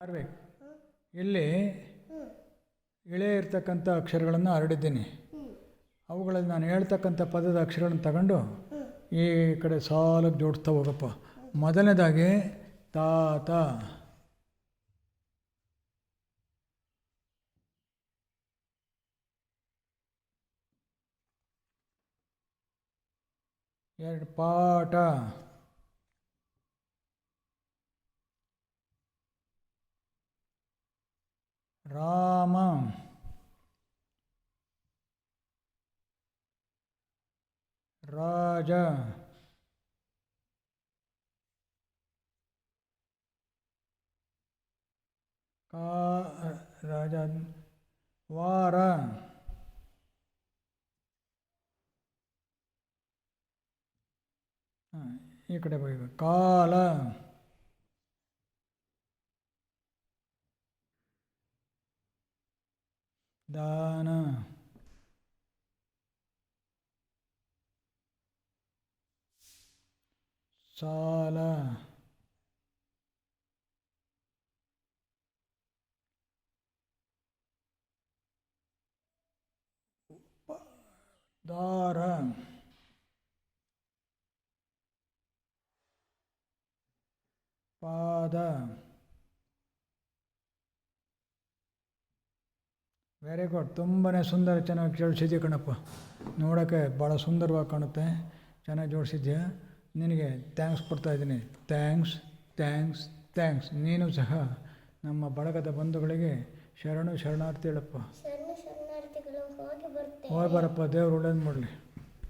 ಆರ್ಬೇಕು ಇಲ್ಲಿ ಇಳೆ ಇರ್ತಕ್ಕಂಥ ಅಕ್ಷರಗಳನ್ನು ಹರಡಿದ್ದೀನಿ. ಅವುಗಳಲ್ಲಿ ನಾನು ಹೇಳ್ತಕ್ಕಂಥ ಪದದ ಅಕ್ಷರಗಳನ್ನು ತಗೊಂಡು ಈ ಕಡೆ ಸಾಲಾಗಿ ಜೋಡಿಸ್ತಾ ಹೋಗಪ್ಪ. ಮೊದಲನೇದಾಗಿ ತಾತ, ಎರಡು ಪಾಠ, ರಾಮ, ರಾಜ, ರಾಜ, ವಾರ, ಈ ಕಡೆ ಬರೀ ಕಾಲ, ದಾನ, ಸಾಲ, ದಾರ, ಪಾದ. ವೆರಿ ಗುಡ್, ತುಂಬಾ ಸುಂದರ, ಚೆನ್ನಾಗಿ ಜೋಡಿಸಿದ್ಯಾ ಕಣಪ್ಪ. ನೋಡೋಕ್ಕೆ ಭಾಳ ಸುಂದರವಾಗಿ ಕಾಣುತ್ತೆ. ಚೆನ್ನಾಗಿ ಜೋಡಿಸಿದ್ಯಾ. ನಿನಗೆ ಥ್ಯಾಂಕ್ಸ್ ಕೊಡ್ತಾಯಿದ್ದೀನಿ. Thanks thanks thanks. ನೀನು ಸಹ ನಮ್ಮ ಬಳಗದ ಬಂಧುಗಳಿಗೆ ಶರಣಾರ್ಥಿ ಹೇಳಪ್ಪ. ಹೋಗಿ ಬರಪ್ಪ. ದೇವ್ರು ಒಳ್ಳೇದು ಮಾಡಲಿ.